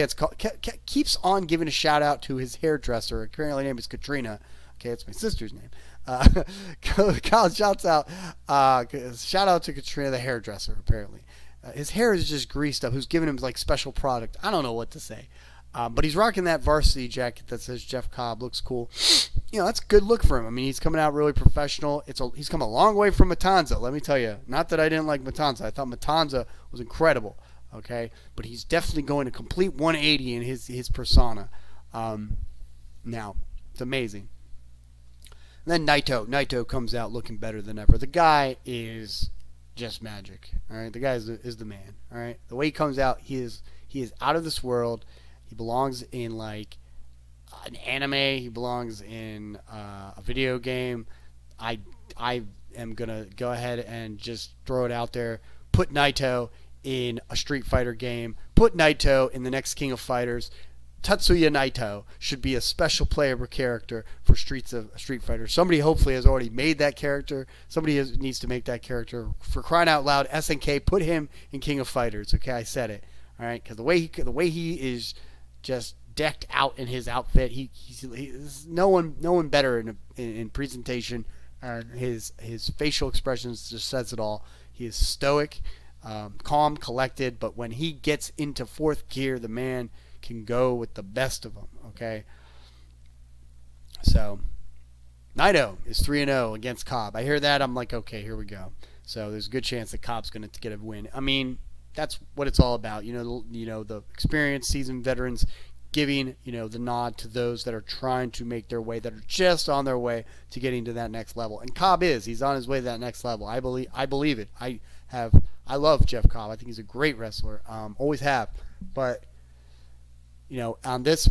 keeps on giving a shout out to his hairdresser. Her currently name is Katrina. Okay, it's my sister's name. Kyle shouts out, shout out to Katrina, the hairdresser. Apparently, his hair is just greased up. Who's giving him like special product? I don't know what to say. But he's rocking that varsity jacket that says Jeff Cobb. Looks cool. That's a good look for him. I mean, he's coming out really professional. He's come a long way from Matanza, let me tell you. Not that I didn't like Matanza. I thought Matanza was incredible. Okay, but he's definitely going a complete 180 in his persona. Now, it's amazing. And then Naito comes out looking better than ever. The guy is just magic. All right, the guy is the man. All right, the way he comes out, he is out of this world. He belongs in like an anime. He belongs in a video game. I am gonna go ahead and just throw it out there. Put Naito in a Street Fighter game. Put Naito in the next King of Fighters. Tetsuya Naito should be a special playable character for Street Fighter. Somebody hopefully has already made that character. Somebody needs to make that character. For crying out loud, SNK, put him in King of Fighters. Okay, I said it. All right, because the way he is just decked out in his outfit, he's no one better in presentation. His facial expressions just says it all. He is stoic, calm, collected, but when he gets into fourth gear, the man can go with the best of them. Okay, so Naito is 3-0 against Cobb. I hear that, I'm like, okay, here we go. So there's a good chance that Cobb's going to get a win. I mean, that's what it's all about. The experienced, seasoned veterans giving the nod to those that are trying to make their way, that are just on their way to getting to that next level. And Cobb he's on his way to that next level. I believe it. I love Jeff Cobb. I think he's a great wrestler. Always have. But on this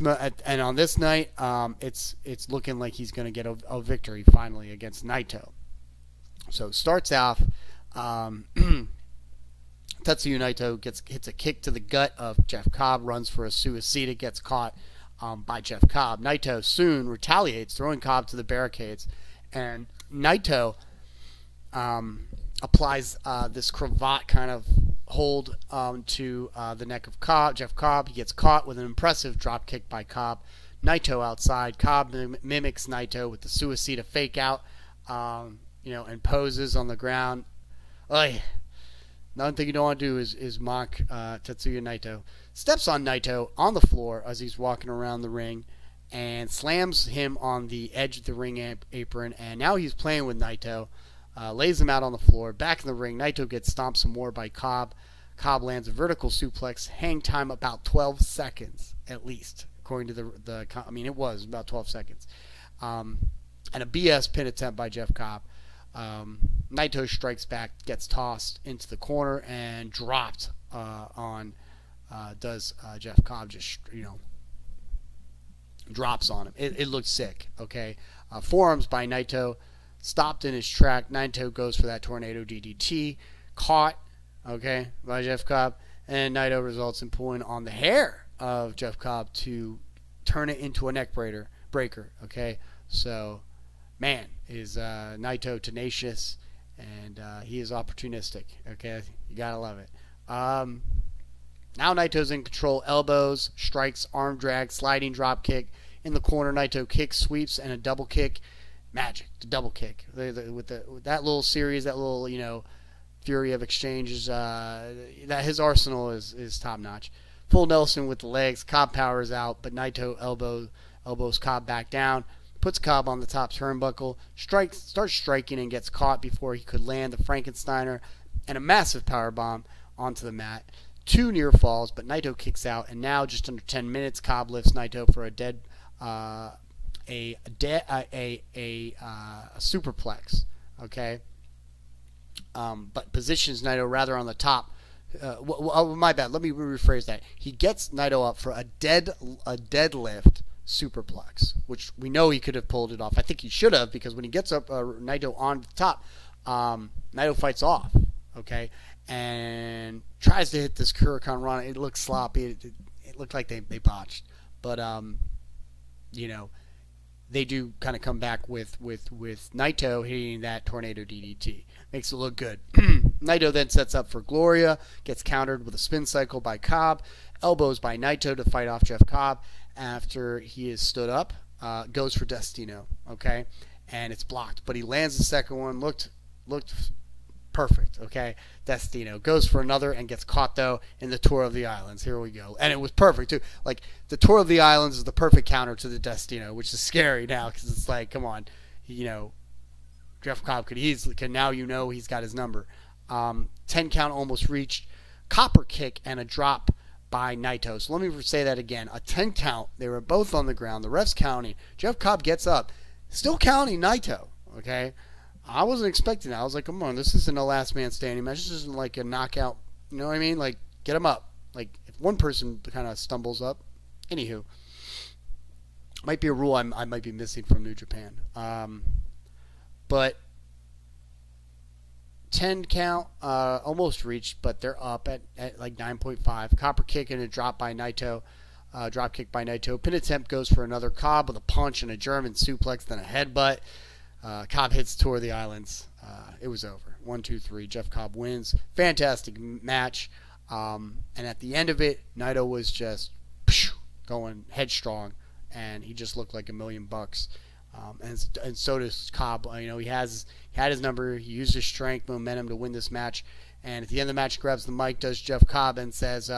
night, it's looking like he's going to get a victory finally against Naito. So it starts off. Tetsuya Naito hits a kick to the gut of Jeff Cobb, runs for a suicida, gets caught by Jeff Cobb. Naito soon retaliates, throwing Cobb to the barricades, and Naito applies this cravat kind of hold to the neck of Jeff Cobb. He gets caught with an impressive drop kick by Cobb. Naito outside. Cobb mimics Naito with the suicida fake out, and poses on the ground. Another thing you don't want to do is mock Tetsuya Naito. Steps on Naito on the floor as he's walking around the ring and slams him on the edge of the ring apron. And now he's playing with Naito. Lays him out on the floor. Back in the ring, Naito gets stomped some more by Cobb. Cobb lands a vertical suplex. Hang time about 12 seconds at least, according to it was about 12 seconds. And a BS pin attempt by Jeff Cobb. Naito strikes back, gets tossed into the corner and dropped Jeff Cobb just drops on him. It looked sick. Okay, forearms by Naito, stopped in his track. Naito goes for that tornado DDT, caught by Jeff Cobb, and Naito results in pulling on the hair of Jeff Cobb to turn it into a neck breaker. Okay, so man, is Naito tenacious, and he is opportunistic. Okay, you gotta love it. Now Naito's in control. Elbows, strikes, arm drag, sliding drop kick in the corner. Naito kicks, sweeps, and a double kick. Magic, the double kick with that little series, that little fury of exchanges. That his arsenal is top notch. Full Nelson with the legs. Cobb powers out, but Naito elbows Cobb back down. Puts Cobb on the top turnbuckle, starts striking and gets caught before he could land the Frankensteiner, and a massive powerbomb onto the mat. 2 near falls, but Naito kicks out, and now just under 10 minutes, Cobb lifts Naito for a superplex. Okay, but positions Naito rather on the top. My bad. Let me rephrase that. He gets Naito up for a deadlift superplex, which we know he could have pulled it off. I think he should have, because when he gets up Naito on the top, Naito fights off, okay, and tries to hit this Hurricane Rana. It looked sloppy. It looked like they botched, But you know, they do kind of come back with Naito hitting that tornado DDT. Makes it look good. Naito then sets up for Gloria, gets countered with a spin cycle by Cobb, elbows by Naito to fight off Jeff Cobb after he is stood up, goes for Destino, okay? And it's blocked, but he lands the second one, looked perfect, okay? Destino goes for another and gets caught, though, in the Tour of the Islands. Here we go. And it was perfect, too. Like, the Tour of the Islands is the perfect counter to the Destino, which is scary now because it's like, come on, you know, Jeff Cobb could easily, now you know he's got his number. 10 count almost reached. Copper kick and a drop by Naito. So let me say that again. A 10 count. They were both on the ground. The ref's counting. Jeff Cobb gets up. Still counting Naito, okay? I wasn't expecting that. I was like, come on, this isn't a last man standing match. This isn't like a knockout. You know what I mean? Like, get him up. Like, if one person kind of stumbles up. Anywho. Might be a rule I might be missing from New Japan. But 10 count almost reached, but they're up at like 9.5. Copper kick and a drop by Naito. Drop kick by Naito. Pin attempt goes for another. Cobb with a punch and a German suplex, then a headbutt. Cobb hits Tour of the Islands. It was over. 1, 2, 3. Jeff Cobb wins. Fantastic match. And at the end of it, Naito was just going headstrong, and he just looked like $1 million. And so does Cobb. You know, he had his number. He used his strength, momentum to win this match. And at the end of the match, grabs the mic, does Jeff Cobb, and says,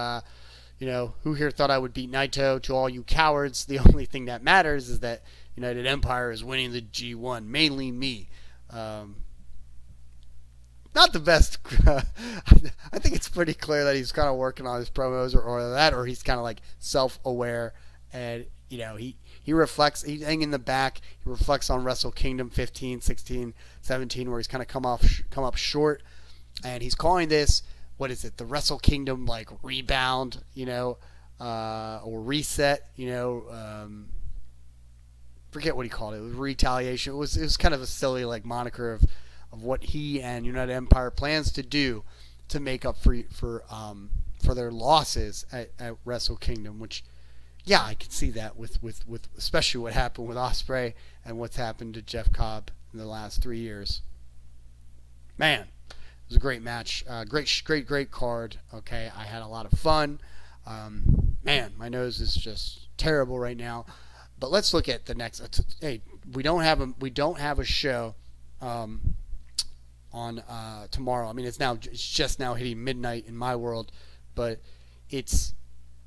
you know, who here thought I would beat Naito? To all you cowards, the only thing that matters is that United Empire is winning the G1, mainly me. Not the best. I think it's pretty clear that he's kind of working on his promos or he's kind of like self-aware, and you know, he reflects. He's hanging in the back. He reflects on Wrestle Kingdom 15, 16, 17, where he's kind of come up short, and he's calling this, what is it, the Wrestle Kingdom like rebound, you know, or reset, you know. Forget what he called it. It was retaliation. It was kind of a silly like moniker of what he and United Empire plans to do to make up for their losses at Wrestle Kingdom. Which, yeah, I can see that with especially what happened with Ospreay and what's happened to Jeff Cobb in the last 3 years. Man, it was a great match. Great card. Okay, I had a lot of fun. Man, my nose is just terrible right now. But let's look at the next. Hey, we don't have a show on tomorrow. I mean, it's just now hitting midnight in my world, but it's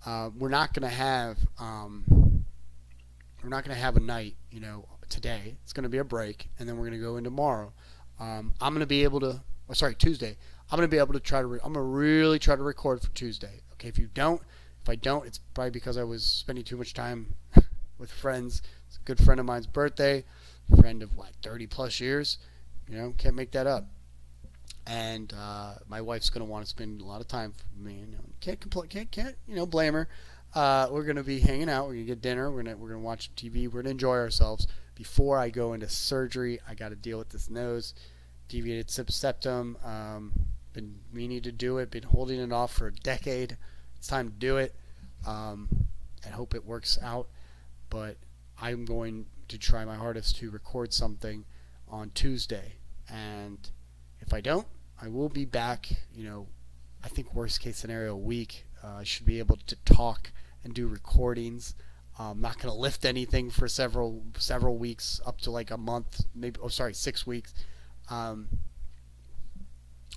we're not gonna have a night, you know, today. It's gonna be a break, and then we're gonna go in tomorrow. I'm gonna be able to. Oh, sorry, Tuesday. I'm gonna be able to try to. I'm gonna really try to record for Tuesday. Okay, if I don't, it's probably because I was spending too much time with friends. It's a good friend of mine's birthday, friend of what, 30 plus years, you know, can't make that up. And my wife's gonna want to spend a lot of time with me, and can't complain, can't you know, blame her. We're gonna be hanging out, we're gonna get dinner, we're gonna watch TV, we're gonna enjoy ourselves before I go into surgery. I got to deal with this nose, deviated septum. Been meaning to do it, been holding it off for a decade. It's time to do it. I hope it works out. But I'm going to try my hardest to record something on Tuesday. And if I don't, I will be back, you know, I think worst case scenario, a week. I should be able to talk and do recordings. I'm not going to lift anything for several weeks, up to like a month, maybe, 6 weeks.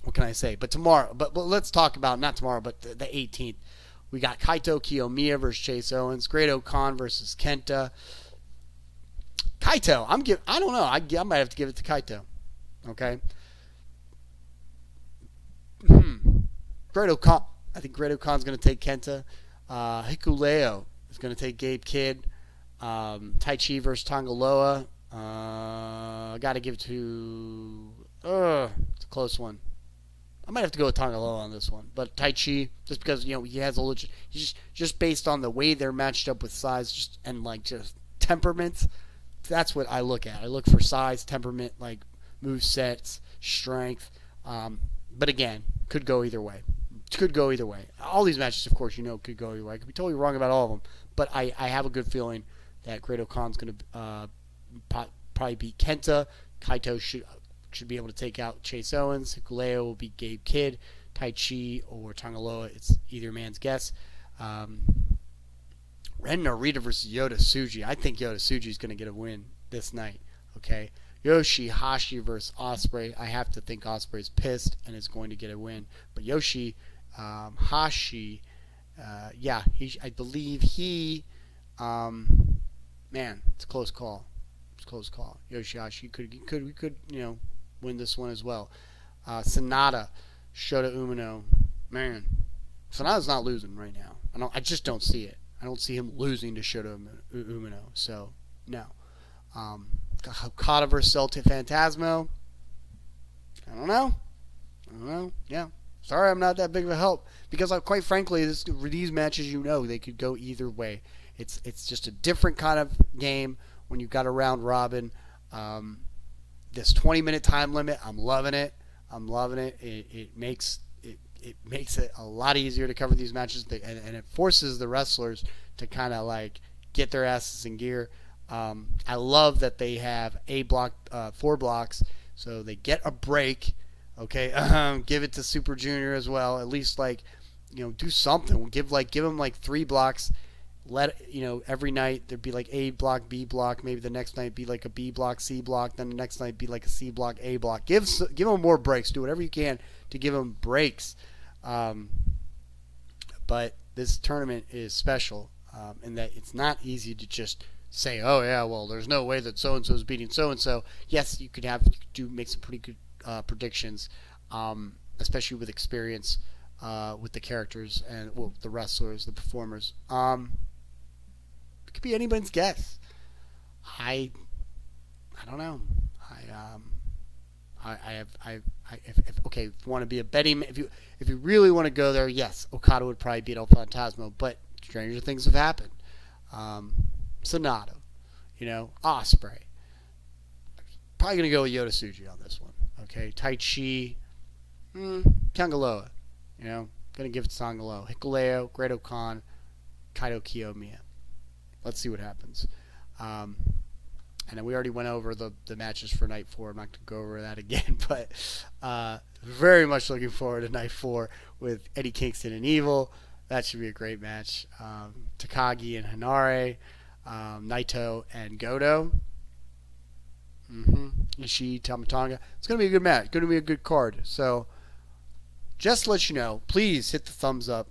What can I say? But tomorrow, but let's talk about, not tomorrow, but the 18th. We got Kaito Kiyomiya versus Chase Owens. Great O'Khan versus Kenta. Kaito, I don't know. I might have to give it to Kaito. Okay. Great O'Khan. I think Great O'Khan's going to take Kenta. Hikuleo is going to take Gabe Kidd. Tai Chi versus Tonga Loa. I got to give it to. It's a close one. I might have to go with Tonga Loa on this one, but Tai Chi, just because, you know, he has a legit, he's just based on the way they're matched up with size, and like just temperament. That's what I look at. I look for size, temperament, like move sets, strength. But again, could go either way. all these matches, of course, could go your way. I could be totally wrong about all of them, but I have a good feeling that Great-O-Khan's going to probably beat Kenta. Kaito should be able to take out Chase Owens. Hikuleo will beat Gabe Kidd. Tai Chi or Tonga Loa, it's either man's guess. Ren Narita versus Yota Tsuji. I think Yota Tsuji is going to get a win this night. Okay, Yoshihashi versus Ospreay. I have to think Ospreay's pissed and is going to get a win. But Hashi, I believe he, man, it's a close call. It's a close call. Yoshihashi could win this one as well. Sonata, Shota Umino, man, Sonata's not losing right now. I just don't see it. I don't see him losing to Shota Umino. So no. Okada versus El Phantasmo. I don't know. Yeah. Sorry, I'm not that big of a help because, quite frankly, these matches, they could go either way. It's just a different kind of game when you've got a round robin. This 20-minute time limit, I'm loving it. It makes it a lot easier to cover these matches, and it forces the wrestlers to kind of like get their asses in gear. I love that they have 4 blocks, so they get a break. Okay, give it to Super Junior as well. At least do something. Give them 3 blocks. Every night there'd be like A block, B block. Maybe the next night be like a B block, C block. Then the next night be like a C block, A block. Give them more breaks. Do whatever you can to give them breaks. But this tournament is special in that it's not easy to just say, oh yeah, well, there's no way that so and so is beating so and so. Yes, you could make some pretty good predictions, especially with experience with the characters and the wrestlers, the performers. It could be anybody's guess. I don't know. If you want to be a betting, if you really want to go there, yes, Okada would probably beat El Phantasmo, but stranger things have happened. Sonata, Ospreay. Probably gonna go with Yota Tsuji on this one. Okay, Tai Chi, Tonga Loa. Gonna give it to Tonga Loa. Hikuleo, Great-O-Khan, Kaito Kiyomiya. Let's see what happens. And then we already went over the matches for Night 4. I'm not going to go over that again, but very much looking forward to Night 4 with Eddie Kingston and Evil. That should be a great match. Takagi and Henare, Naito and Goto. Ishii, Tonga. It's going to be a good match. Going to be a good card. So just to let you know, please hit the thumbs up.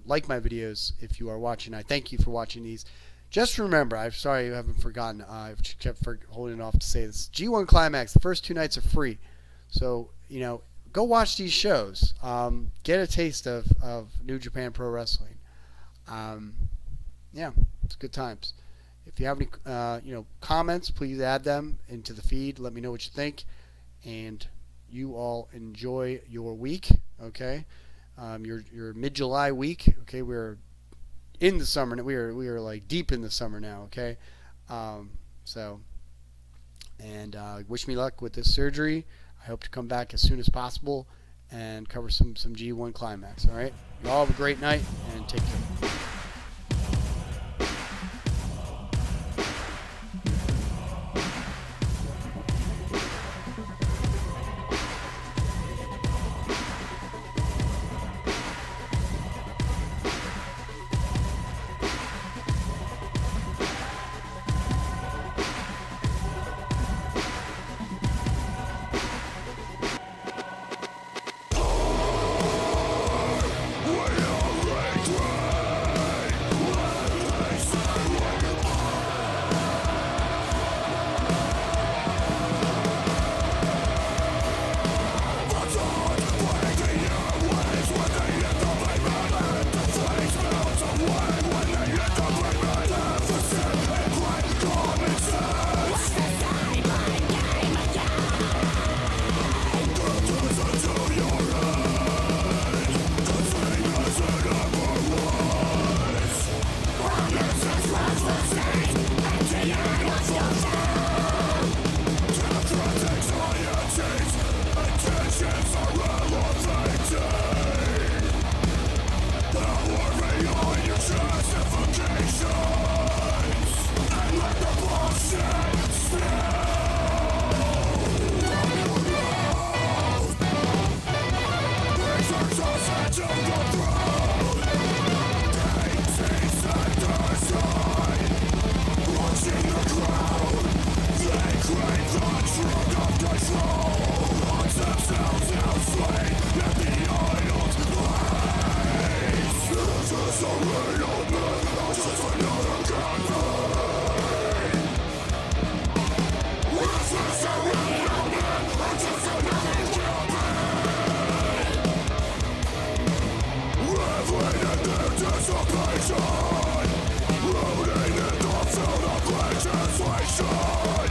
Like my videos if you are watching. I thank you for watching these. Just remember, I'm sorry you haven't forgotten. I've kept holding off to say this. G1 Climax, the first 2 nights are free. So, go watch these shows. Get a taste of New Japan Pro Wrestling. Yeah, it's good times. If you have any, comments, please add them into the feed. Let me know what you think. And you all enjoy your week, okay? Your mid-July week, okay? We're in the summer. We are like deep in the summer now, okay? Wish me luck with this surgery. I hope to come back as soon as possible and cover some G1 Climax, all right? You all have a great night, and take care. Rooting in the field of legislation.